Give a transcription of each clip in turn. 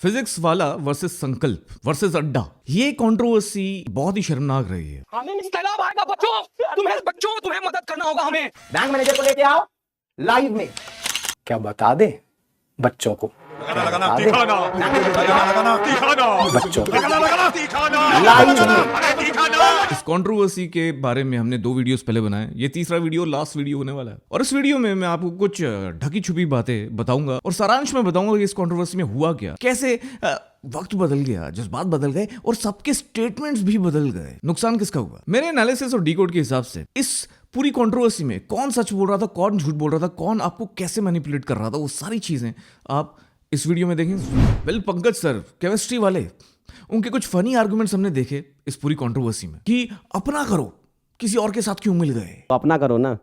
Physics वाला versus संकल्प versus अड्डा, ये कंट्रोवर्सी बहुत ही शर्मनाक रही है। हमें सैलाब आएगा बच्चों, तुम्हें मदद करना होगा। हमें बैंक मैनेजर को लेके आओ लाइव में। क्या बता दे बच्चों को, बच्चों को लाइव में। इस कंट्रोवर्सी के बारे में हमने 2 वीडियोस पहले बनाए, ये तीसरा वीडियो लास्ट वीडियो होने वाला है। और इस वीडियो में मैं आपको कुछ ढकी छुपी बातें बताऊंगा और सारांश में बताऊंगा कि इस कंट्रोवर्सी में हुआ क्या, कैसे वक्त बदल गया, जज्बात बदल गए और सबके स्टेटमेंट्स भी बदल गए। नुकसान किसका हुआ? मेरे एनालिसिस और डीकोड के हिसाब से इस पूरी कंट्रोवर्सी में कौन सच बोल रहा था, कौन झूठ बोल रहा था, कौन आपको कैसे मैनिपुलेट कर रहा था, वो सारी चीजें आप इस वीडियो में देखें। वेल, पंकज सर केमिस्ट्री वाले, उनके कुछ फनी आर्गुमेंट्स हमने देखे इस पूरी कंट्रोवर्सी में कि अपना करो, किसी और के साथ क्यों मिल गए। तो अपना करो ना,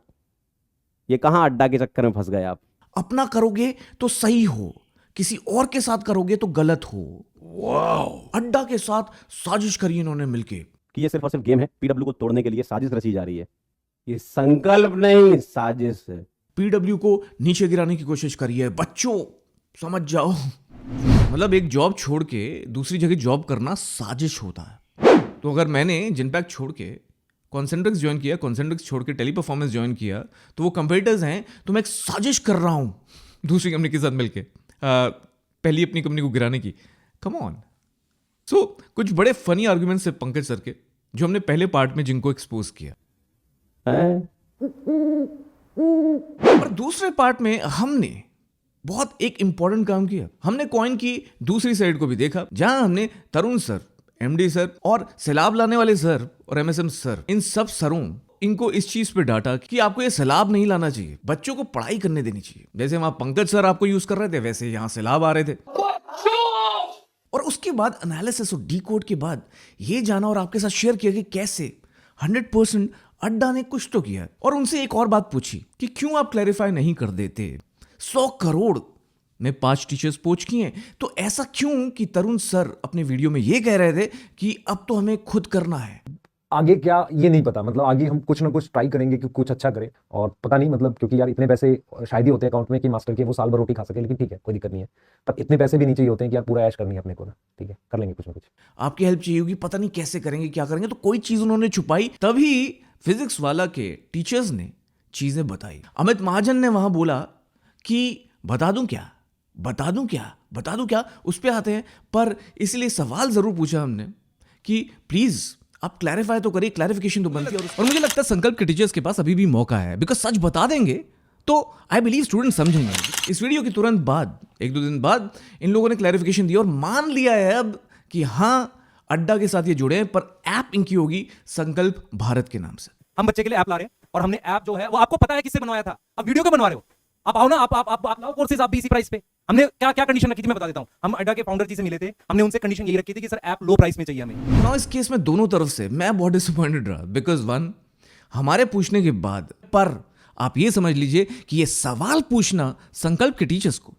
ये कहां अड्डा के चक्कर में फंस गए आप। अपना करोगे तो सही हो, किसी और के साथ करोगे तो गलत हो। वाओ, अड्डा के साथ साजिश करी इन्होंने मिलके कि ये सिर्फ और सिर्फ गेम है, पीडब्ल्यू को तोड़ने के लिए साजिश रची जा रही है। ये संकल्प नहीं, साजिश है। पीडब्ल्यू को नीचे गिराने की कोशिश करी है। बच्चों समझ जाओ, मतलब एक जॉब छोड़ के दूसरी जगह जॉब करना साजिश होता है। तो अगर मैंने जिनपैक्ट छोड़ के कॉन्सेंट्रिक्स ज्वाइन किया, कॉन्सेंट्रिक्स छोड़ के टेली परफॉर्मेंस ज्वाइन किया, तो वो कंपेटिटर्स हैं, तो मैं एक साजिश कर रहा हूं दूसरी कंपनी के साथ मिलके पहली अपनी कंपनी को गिराने की। Come on. सो कुछ बड़े फनी आर्गुमेंट्स है पंकज सर के, जो हमने पहले पार्ट में जिनको एक्सपोज किया, और दूसरे पार्ट में हमने बहुत एक इंपॉर्टेंट काम किया। हमने कॉइन की दूसरी साइड को भी देखा, जहां हमने तरुण सर, एमडी सर और सैलाब लाने वाले सर और एमएसएम सर, इन सब सरों इनको इस चीज पे डांटा कि आपको ये सैलाब नहीं लाना चाहिए, बच्चों को पढ़ाई करने देनी चाहिए। जैसे वहां पंकज सर आपको यूज कर रहे थे, वैसे यहां सैलाब आ रहे थे। और उसके बाद एनालिसिस और डीकोड के बाद ये जाना और आपके साथ शेयर किया कि कैसे 100% अड्डा ने कुछ तो किया। और उनसे एक और बात पूछी कि क्यों आप क्लैरिफाई नहीं कर देते, 100 करोड़ में 5 टीचर्स पोच किए हैं, तो ऐसा क्यों कि तरुण सर अपने वीडियो में ये कह रहे थे कि अब तो हमें खुद करना है। आगे क्या ये नहीं पता, मतलब आगे हम कुछ ना कुछ ट्राई करेंगे कि कुछ अच्छा करें, और पता नहीं मतलब, क्योंकि यार इतने पैसे शायद ही होते हैं अकाउंट में कि मास्टर के वो साल भर रोटी खा सके, लेकिन ठीक है कोई दिक्कत नहीं है। पर इतने पैसे भी नहीं चाहिए होते हैं कि यार पूरा ऐश करनी है अपने को ना, ठीक है कर लेंगे कुछ ना कुछ। आपकी हेल्प चाहिए होगी, पता नहीं कैसे करेंगे, क्या करेंगे, तो कोई चीज उन्होंने छुपाई, तभी फिजिक्स वाला के टीचर्स ने चीजें बताई। अमित महाजन ने वहां बोला कि बता दूं क्या, बता दूं क्या, बता दूं क्या, उस पे आते हैं। पर इसलिए सवाल जरूर पूछा हमने कि प्लीज आप क्लैरिफाई तो करिए, क्लैरिफिकेशन तो बनती है। और मुझे लगता है संकल्प के टीचर्स के पास अभी भी मौका है, बिकॉज सच बता देंगे तो आई बिलीव स्टूडेंट समझेंगे। इस वीडियो के तुरंत बाद 1-2 दिन बाद इन लोगों ने क्लैरिफिकेशन दिया और मान लिया है अब कि हाँ अड्डा के साथ ये जुड़े हैं, पर ऐप इनकी होगी संकल्प भारत के नाम से। हम बच्चे के लिए ऐप ला रहे हैं और हमने ऐप जो है वो आपको पता है किससे बनवाया था, अब वीडियो क्यों बनवा रहे हो? आप आओ ना, आप लाओ कोर्सेज, आप भी इसी प्राइस पे। हमने क्या क्या कंडीशन रखी थी मैं बता देता हूं। हम अड्डा के फाउंडर जी से मिले थे, हमने उनसे कंडीशन यही रखी थी कि सर ऐप लो प्राइस में चाहिए हमें। ना इस केस में दोनों तरफ से मैं बहुत डिसअपॉइंटेड रहा, बिकॉज 1 हमारे पूछने के बाद, पर आप ये समझ लीजिए कि ये सवाल पूछना संकल्प के टीचर्स को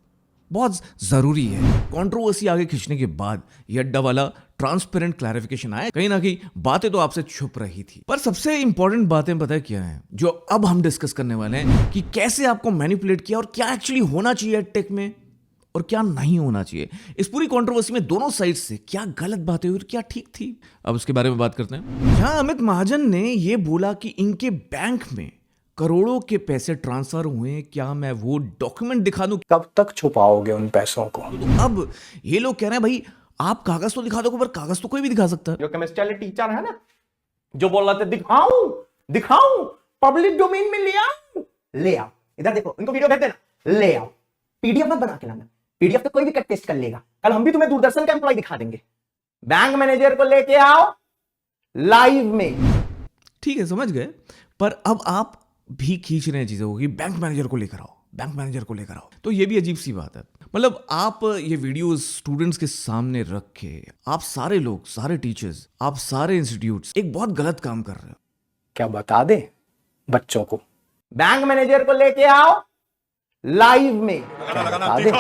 बहुत जरूरी है। कंट्रोवर्सी आगे खींचने के बाद ये अड्डा वाला ट्रांसपेरेंट क्लैरिफिकेशन आया। कहीं ना कहीं बातें तो आपसे छुप रही थी, पर सबसे इंपॉर्टेंट बातें पता है क्या है, जो अब हम डिस्कस करने वाले हैं कि कैसे आपको मैनिपुलेट किया और क्या एक्चुअली होना चाहिए टेक में और क्या नहीं होना चाहिए। इस पूरी कंट्रोवर्सी में दोनों साइड से क्या गलत बातें हुई और क्या ठीक थी, अब उसके बारे में बात करते हैं। जहां अमित महाजन ने यह बोला कि इनके बैंक में करोड़ों के पैसे ट्रांसफर हुए हैं, क्या मैं वो डॉक्यूमेंट दिखा दूं? कब तक छुपाओगे उन पैसों को? तो अब ये लोग कह रहे हैं भाई आप कागज तो दिखा दो, पर कागज तो कोई भी दिखा सकता है। जो केमिस्ट्री वाले टीचर है ना, जो बोल रहे थे दिखाऊं दिखाऊं, पब्लिक डोमेन में ले आओ, ले आओ, इधर देखो, इनको वीडियो भेज देना, ले आओ, पीडीएफ मत बना के लाना, पीडीएफ तो कोई भी कट टेस्ट कर लेगा। कल हम भी तुम्हें दूरदर्शन का एम्प्लॉय दिखा देंगे। बैंक मैनेजर को लेके आओ लाइव में। ठीक है, समझ गए, पर अब आप भी खींच रहे हैं चीजों को कि बैंक मैनेजर को लेकर आओ, बैंक मैनेजर को लेकर आओ, तो ये भी अजीब सी बात है। मतलब आप ये वीडियोस स्टूडेंट्स के सामने रख के आप सारे लोग, सारे टीचर्स, आप सारे इंस्टीट्यूट्स एक बहुत गलत काम कर रहे हो। क्या बता दे बच्चों को, बैंक मैनेजर को लेके आओ लाइव में। बता दे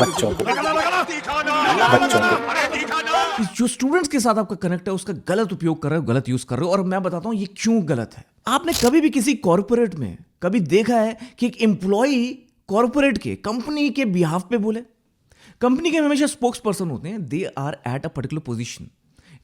बच्चों को, बच्चों को। जो स्टूडेंट्स के साथ आपका कनेक्ट है उसका गलत उपयोग कर रहे हो, गलत यूज कर रहे हो, और मैं बताता हूं ये क्यों गलत है। आपने कभी भी किसी कॉर्पोरेट में कभी देखा है कि एक एम्प्लॉई कॉर्पोरेट के, कंपनी के बिहाफ पे बोले? कंपनी के हमेशा स्पोक्स पर्सन होते हैं, they are at a particular position,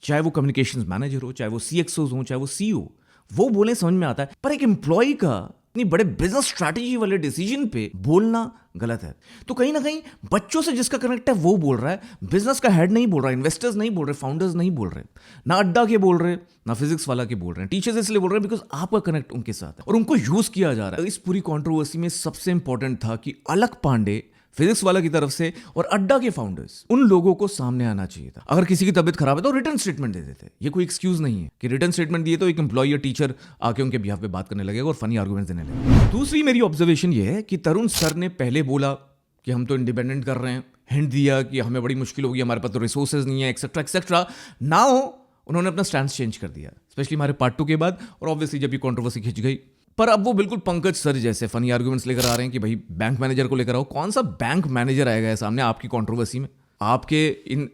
चाहे वो कम्युनिकेशंस मैनेजर हो, चाहे वो CXOs हो, चाहे वो CEO, वो बोले समझ में आता है। पर एक एम्प्लॉय का इतनी बड़े बिजनेस स्ट्रैटेजी वाले डिसीजन पे बोलना गलत है। तो कहीं ना कहीं बच्चों से जिसका कनेक्ट है वो बोल रहा है, बिजनेस का हेड नहीं बोल रहा, इन्वेस्टर्स नहीं बोल रहे, फाउंडर्स नहीं बोल रहे, ना अड्डा के बोल रहे, ना फिजिक्स वाला के बोल रहे हैं, टीचर्स इसलिए बोल रहे हैं बिकॉज आपका कनेक्ट उनके साथ है और उनको यूज किया जा रहा है। इस पूरी कॉन्ट्रोवर्सी में सबसे इंपॉर्टेंट था कि अलक पांडे फिजिक्स वाला की तरफ से और अड्डा के फाउंडर्स, उन लोगों को सामने आना चाहिए था। अगर किसी की तबीयत खराब है तो रिटर्न स्टेटमेंट दे देते। ये कोई एक्सक्यूज नहीं है कि रिटर्न स्टेटमेंट दिए तो एक एम्प्लॉय या टीचर आके उनके बिहाफ पे बात करने लगेगा और फनी आर्गुमेंट्स देने लगेगा। दूसरी मेरी ऑब्जर्वेशन ये है कि तरुण सर ने पहले बोला कि हम तो इंडिपेंडेंट कर रहे हैं, हिंट दिया कि हमें बड़ी मुश्किल होगी, हमारे पास तो रिसोर्सेज नहीं है, एक्सेट्रा एक्सेट्रा। नाउ उन्होंने अपना स्टैंड चेंज कर दिया, स्पेशली हमारे पार्ट 2 के बाद, और ऑब्वियसली जब ये कॉन्ट्रोवर्सी खिंच गई। पर अब वो बिल्कुल पंकज सर जैसे फनी आर्गुमेंट्स लेकर आ रहे हैं कि भाई बैंक मैनेजर को लेकर आओ। कौन सा बैंक मैनेजर आएगा सामने आपकी कंट्रोवर्सी में? आपके इन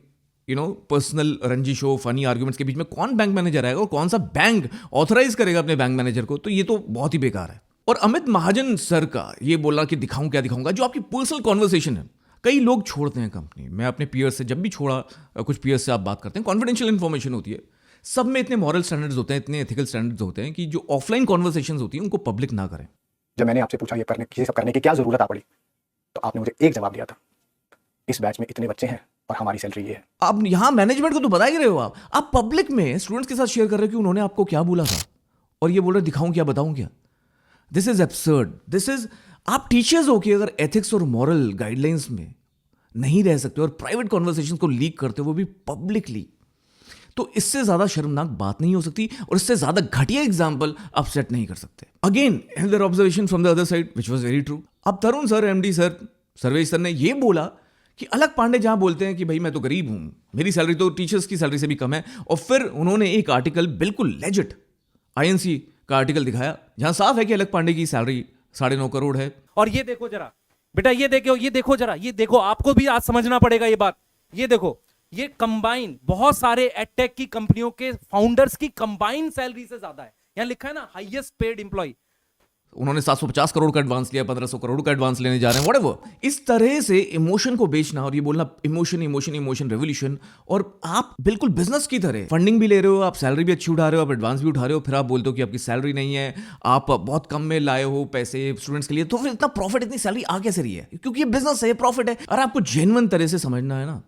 पर्सनल रंजिश हो, फनी आर्गुमेंट्स के बीच में कौन बैंक मैनेजर आएगा और कौन सा बैंक ऑथराइज करेगा अपने बैंक मैनेजर को? तो ये तो बहुत ही बेकार है। और अमित महाजन सर का ये बोलना कि दिखाऊं क्या दिखाऊंगा, जो आपकी पर्सनल कॉन्वर्सेशन है। कई लोग छोड़ते हैं कंपनी, मैं अपने पीयर्स से जब भी छोड़ा, कुछ पीयर्स से आप बात करते हैं, कॉन्फिडेंशियल इन्फॉर्मेशन होती है, सब में इतने मॉरल स्टैंडर्ड्स होते हैं, इतने एथिकल स्टैंडर्ड्स होते हैं कि जो ऑफलाइन कॉन्वर्सेशंस होती हैं उनको पब्लिक ना करें। जब मैंने आपसे पूछा ये सब करने की क्या जरूरत आ पड़ी, तो आपने मुझे एक जवाब दिया था, इस बैच में इतने बच्चे हैं और हमारी सैलरी ये है। आप यहाँ मैनेजमेंट को तो बता ही रहे हो, आप पब्लिक में स्टूडेंट्स के साथ शेयर कर रहे हो कि उन्होंने आपको क्या बोला था और ये बोल रहे दिखाऊं क्या बताऊं क्या। This is absurd. This is, आप टीचर्स हो कि अगर एथिक्स और मॉरल गाइडलाइंस में नहीं रह सकते और प्राइवेट कॉन्वर्सेशन को लीक करते हो वो भी पब्लिकली, तो इससे ज्यादा शर्मनाक बात नहीं हो सकती और इससे ज्यादा घटिया एग्जाम्पल आप सेट नहीं कर सकते। Again another observation from the other side which was very true. अब Tarun sir, MD sir, Sarvesh sir ने ये बोला कि अलक पांडे जहां बोलते हैं कि भाई मैं तो गरीब हूं, मेरी सैलरी तो टीचर्स की सैलरी से भी कम है, और फिर उन्होंने एक आर्टिकल बिल्कुल लेजिट INC का आर्टिकल दिखाया जहां साफ है कि अलक पांडे की सैलरी 9.5 करोड़ है। और ये देखो जरा बेटा, ये देखो जरा, ये देखो, आपको भी आज समझना पड़ेगा ये बात। ये देखो, ये कंबाइन बहुत सारे एडटेक की कंपनियों के फाउंडर्स की कंबाइन सैलरी से ज्यादा है। यहां लिखा है ना, हाईएस्ट पेड एम्प्लॉय। उन्होंने 750 करोड़ का एडवांस लिया, 1500 करोड़ का एडवांस लेने जा रहे हैं, व्हाटएवर। इस तरह से इमोशन को बेचना और ये बोलना इमोशन इमोशन इमोशन रेवोल्यूशन, और आप बिल्कुल बिजनेस की तरह फंडिंग भी ले रहे हो, आप सैलरी भी अच्छी उठा रहे हो, आप एडवांस भी उठा रहे हो, फिर आप बोलते हो कि आपकी सैलरी नहीं है, आप बहुत कम में लाए हो पैसे स्टूडेंट्स के लिए, तो फिर इतना प्रॉफिट, इतनी सैलरी आ कैसे रही है? क्योंकि ये बिजनेस है, प्रॉफिट है। और आपको जेन्युइन तरह से समझना है ना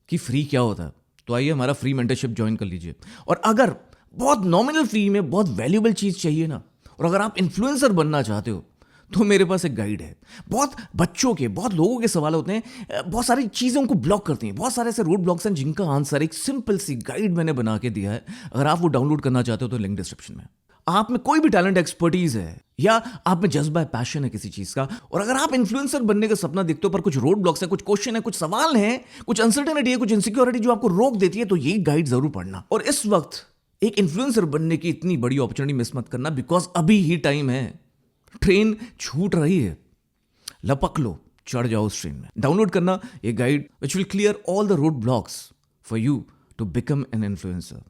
कि फ्री क्या होता है, तो आइए हमारा फ्री मेंटरशिप ज्वाइन कर लीजिए। और अगर बहुत नॉमिनल फी में बहुत वैल्यूएबल चीज चाहिए ना, और अगर आप इन्फ्लुएंसर बनना चाहते हो, तो मेरे पास एक गाइड है। बहुत बच्चों के, बहुत लोगों के सवाल होते हैं, बहुत सारी चीज़ें उनको ब्लॉक करती हैं, बहुत सारे ऐसे रोड ब्लॉक्स हैं जिनका आंसर एक सिंपल सी गाइड मैंने बना के दिया है। अगर आप वो डाउनलोड करना चाहते हो तो लिंक डिस्क्रिप्शन में। आप में कोई भी टैलेंट, एक्सपर्टीज है, या आप में जज्बा है, पैशन है किसी चीज़ का, और अगर आप इन्फ्लुएंसर बनने का सपना देखते हो पर कुछ रोड ब्लॉक्स है, कुछ क्वेश्चन है, कुछ सवाल हैं, कुछ अनसर्टेनिटी है, कुछ इनसिक्योरिटी जो आपको रोक देती है, तो ये गाइड जरूर पढ़ना। और इस वक्त एक इन्फ्लुएंसर बनने की इतनी बड़ी अपॉर्चुनिटी मिस मत करना, बिकॉज अभी ही टाइम है, ट्रेन छूट रही है, लपक लो, चढ़ जाओ उस ट्रेन में। डाउनलोड करना ये guide which will clear all the roadblocks for you to become an influencer.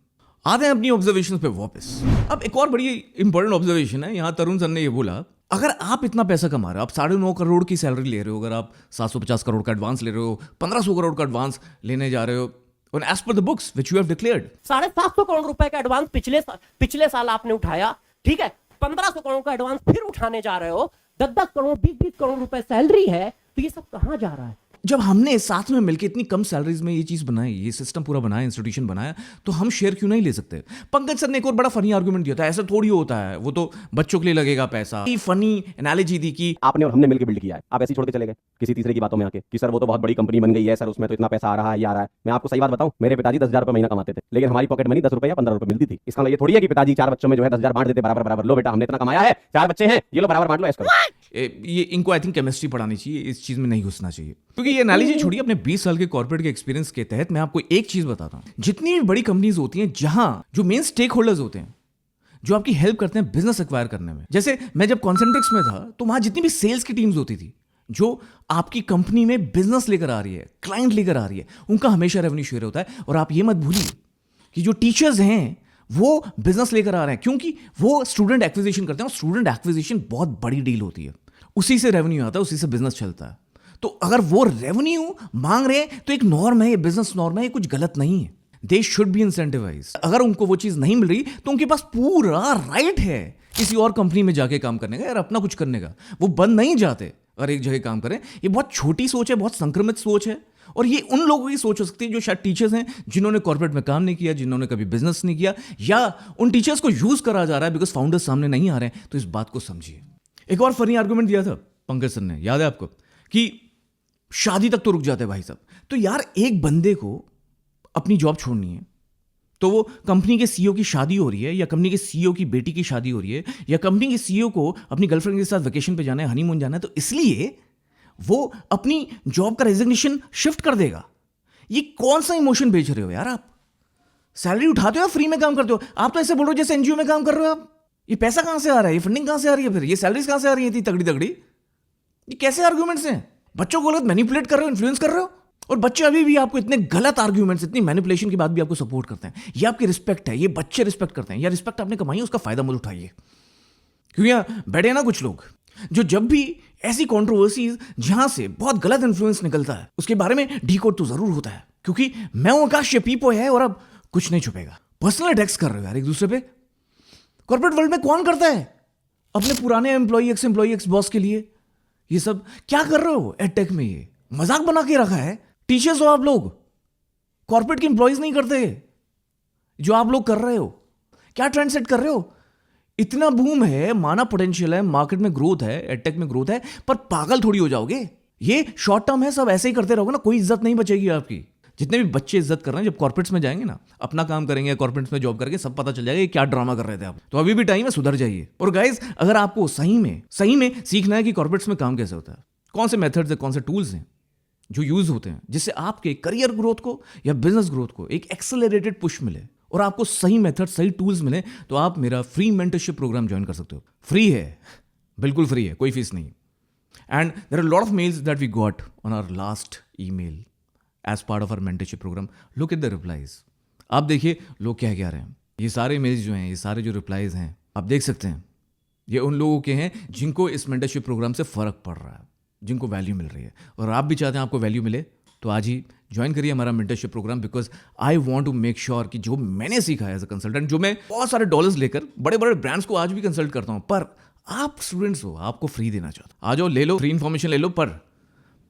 आते हैं अपनी ऑब्जर्वेशन पे वापस। अब एक और बड़ी इंपॉर्टेंट ऑब्जर्वेशन है, यहां तरुण सर ने ये बोला, अगर आप इतना पैसा कमा रहे हो, आप 9.5 करोड़ की सैलरी ले रहे हो, अगर आप 750 करोड़ का एडवांस ले रहे हो, 1500 करोड़ का एडवांस लेने जा रहे हो, and as per the books which you have declared, 750 crore रुपए का एडवांस पिछले साल आपने उठाया, ठीक है, 1500 करोड़ का एडवांस फिर उठाने जा रहे हो, 10-10 करोड़ 20-20 करोड़ रुपए सैलरी है, तो ये सब कहां जा रहा है? जब हमने साथ में मिलकर इतनी कम सैलरीज में ये चीज बनाई, ये सिस्टम पूरा बनाया, इंस्टीट्यूशन बनाया, तो हम शेयर क्यों नहीं ले सकते? पंकज सर ने एक और बड़ा फनी आर्गुमेंट दिया था, ऐसा थोड़ी होता है, वो तो बच्चों के लिए लगेगा पैसा। फनी एनालॉजी दी कि आपने और हमने मिलकर बिल्ड किया है, आप ऐसे ही छोड़ के चले गए किसी तीसरे की बातों में आके कि सर वो तो बहुत बड़ी कंपनी बन गई है, सर उसमें तो इतना पैसा आ रहा है, ये आ रहा है। मैं आपको सही बात बताऊं, मेरे पिताजी 10,000 रुपए महीना कमाते थे, लेकिन हमारी पॉकेट मनी 10 रुपए या 15 रुपए मिलती थी। इसका मतलब ये थोड़ी है कि पिताजी 4 बच्चों में जो है 10,000 बांट देते बराबर बराबर, लो बेटा हमने इतना कमाया है, 4 बच्चे हैं, ये लो बराबर बांट लो, ऐसा करो। ये इनको आई थिंक केमिस्ट्री पढ़ानी चाहिए, इस चीज में नहीं घुसना चाहिए, क्योंकि ये एनालॉजी छोड़िए। अपने 20 साल के कॉर्पोरेट के एक्सपीरियंस के तहत मैं आपको एक चीज बताता हूं, जितनी भी बड़ी कंपनीज होती हैं, जहां जो मेन स्टेक होल्डर्स होते हैं, जो आपकी हेल्प करते हैं बिजनेस एक्वायर करने में, जैसे मैं जब कॉन्सेंट्रिक्स में था, तो वहां जितनी भी सेल्स की टीम्स होती थी, जो आपकी कंपनी में बिजनेस लेकर आ रही है, क्लाइंट लेकर आ रही है, उनका हमेशा रेवेन्यू शेयर होता है। और आप ये मत भूलिए कि जो टीचर्स हैं वो बिजनेस लेकर आ रहे हैं, क्योंकि वो स्टूडेंट एक्विजिशन करते हैं, और स्टूडेंट एक्विजिशन बहुत बड़ी डील होती है, उसी से रेवेन्यू आता है, उसी से बिजनेस चलता है। तो अगर वो रेवेन्यू मांग रहे हैं तो एक नॉर्म है, ये बिजनेस नॉर्म है, ये कुछ गलत नहीं है। They should be incentivise. अगर उनको वो चीज नहीं मिल रही तो उनके पास पूरा राइट है किसी और कंपनी में जाके काम करने का, यार अपना कुछ करने का। वो बंद नहीं जाते अगर एक जगह काम करें। ये बहुत छोटी सोच है, बहुत संक्रमित सोच है, और ये उन लोगों की सोच हो सकती है जो शायद टीचर्स हैं, जिन्होंने कॉर्पोरेट में काम नहीं किया, जिन्होंने कभी बिजनेस नहीं किया, या उन टीचर्स को यूज करा जा रहा है बिकॉज फाउंडर्स सामने नहीं आ रहे हैं। तो इस बात को समझिए। एक और फनी आर्गुमेंट दिया था पंकज सर ने, याद है आपको, कि शादी तक तो रुक जाते हैं भाई साहब। तो यार एक बंदे को अपनी जॉब छोड़नी है, तो वो कंपनी के सीईओ की शादी हो रही है, या कंपनी के सीईओ की बेटी की शादी हो रही है, या कंपनी के सीईओ को अपनी गर्लफ्रेंड के साथ वेकेशन पे जाना है, हनीमून जाना है, तो इसलिए वो अपनी जॉब का रेजिग्नेशन शिफ्ट कर देगा। ये कौन सा इमोशन बेच रहे हो यार आप? सैलरी उठाते हो या फ्री में काम करते हो? आप तो ऐसे बोल रहे हो जैसे एनजीओ में काम कर रहे हो आप। ये पैसा कहां से आ रहा है? ये फंडिंग कहां से आ रही है? फिर ये सैलरीज कहां से आ रही है इतनी तगड़ी तगड़ी? ये कैसे आर्ग्यूमेंट्स हैं? बच्चों को गलत मैनिपुलेट कर रहे हो, इन्फ्लुएंस कर रहे हो, और बच्चे अभी भी आपको इतने गलत आर्ग्यूमेंट्स, इतनी मैनिपुलेशन के बाद भी आपको सपोर्ट करते हैं। ये आपकी रिस्पेक्ट है, ये बच्चे रिस्पेक्ट करते हैं। या रिस्पेक्ट आपने कमाई है, उसका फायदा मत उठाइए। क्योंकि यहाँ बैठे ना कुछ लोग जो जब भी ऐसी कंट्रोवर्सीज जहां से बहुत गलत इन्फ्लुएंस निकलता है उसके बारे में डीकोड तो जरूर होता है, क्योंकि मैं हूं आकाश, ये पीपो है, और अब कुछ नहीं छुपेगा। पर्सनल अटैक्स कर रहे हो यार एक दूसरे पे। कॉर्पोरेट वर्ल्ड में कौन करता है अपने पुराने एम्प्लॉई एक्स बॉस के लिए ये सब? क्या कर रहे हो एडटेक में? ये मजाक बना के रखा है। टीचर्स हो आप लोग, कॉर्पोरेट के एम्प्लॉयज नहीं करते जो आप लोग कर रहे हो। क्या ट्रेंड सेट कर रहे हो? इतना बूम है, माना पोटेंशियल है, मार्केट में ग्रोथ है, एडटेक में ग्रोथ है, पर पागल थोड़ी हो जाओगे। ये शॉर्ट टर्म है, सब ऐसे ही करते रहोगे ना, कोई इज्जत नहीं बचेगी आपकी। जितने भी बच्चे इज्जत कर रहे हैं, जब कॉर्पोरेट्स में जाएंगे ना, अपना काम करेंगे, कॉर्पोरेट्स में जॉब करके, सब पता चल जाएगा क्या ड्रामा कर रहे थे आप। तो अभी भी टाइम है, सुधर जाइए। और गाइज, अगर आपको सही में सीखना है कि कॉर्पोरेट्स में काम कैसे होता है, कौन से मेथड्स है, कौन से टूल्स हैं जो यूज होते हैं जिससे आपके करियर ग्रोथ को या बिजनेस ग्रोथ को एक एक्सेलरेटेड पुश मिले, और आपको सही मेथड, सही टूल्स मिले, तो आप मेरा फ्री मेंटरशिप प्रोग्राम ज्वाइन कर सकते हो। फ्री है, बिल्कुल फ्री है, कोई फीस नहीं। And there are lot of mails that we got on our last email as part of our mentorship program. Look at the replies. आप देखिए लोग क्या कह रहे हैं। ये सारे मेल्स जो हैं, ये सारे जो रिप्लाईज हैं, आप देख सकते हैं, ये उन लोगों के हैं जिनको इस मेंटरशिप प्रोग्राम से फर्क पड़ रहा है, जिनको वैल्यू मिल रही है। और आप भी चाहते हैं आपको वैल्यू मिले, तो आज ही ज्वाइन करिए हमारा mentorship program, because I want to make sure कि जो मैंने सीखा है एज अ कंसल्टेंट, जो मैं बहुत सारे डॉलर्स लेकर बड़े बड़े ब्रांड्स को आज भी कंसल्ट करता हूं, पर आप स्टूडेंट्स हो, आपको फ्री देना चाहता हूं। आ जाओ, ले लो, फ्री इन्फॉर्मेशन ले लो, पर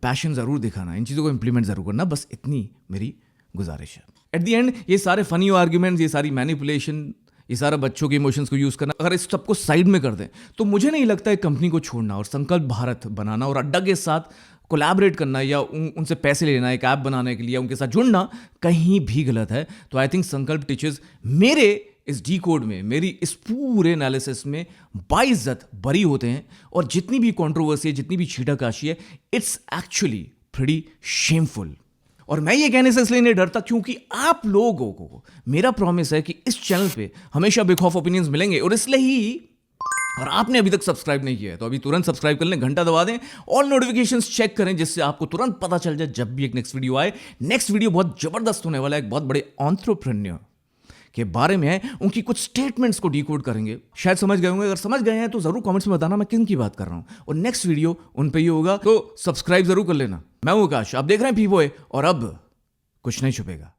पैशन जरूर दिखाना, इन चीज़ों को इंप्लीमेंट जरूर करना, बस इतनी मेरी गुजारिश है। एट द एंड ये सारे फनी आर्ग्यूमेंट्स, ये सारी मैनिपुलेशन, ये सारा बच्चों के इमोशंस को यूज करना, अगर इस सबको साइड में कर दें तो मुझे नहीं लगता है कंपनी को छोड़ना और संकल्प भारत बनाना और अड्डा के साथ कोलैबोरेट करना या उनसे पैसे लेना, एक ऐप बनाने के लिए उनके साथ जुड़ना कहीं भी गलत है। तो आई थिंक संकल्प टीचर्स मेरे इस डी कोड में, मेरी इस पूरे एनालिसिस में बाइज्जत बरी होते हैं, और जितनी भी कंट्रोवर्सी है, जितनी भी छीटाकाशी है, इट्स एक्चुअली प्रीटी शेमफुल। और मैं ये कहने से इसलिए नहीं डरता क्योंकि आप लोगों को मेरा प्रॉमिस है कि इस चैनल पे हमेशा बिग ऑफ ओपिनियंस मिलेंगे, और इसलिए ही, और आपने अभी तक सब्सक्राइब नहीं किया है तो अभी तुरंत सब्सक्राइब कर लें, घंटा दबा दें, ऑल नोटिफिकेशंस चेक करें, जिससे आपको तुरंत पता चल जाए जब भी एक नेक्स्ट वीडियो आए। नेक्स्ट वीडियो बहुत जबरदस्त होने वाला है, एक बहुत बड़े एंटरप्रेन्योर के बारे में है, उनकी कुछ स्टेटमेंट्स को डिकोड करेंगे। शायद समझ गए होंगे, अगर समझ गए हैं तो जरूर कमेंट्स में बताना मैं किन की बात कर रहा हूं, और नेक्स्ट वीडियो उन पे ही होगा, तो सब्सक्राइब जरूर कर लेना। मैं हूं आकाश, आप देख रहे हैं पीबॉय, और अब कुछ नहीं छुपेगा।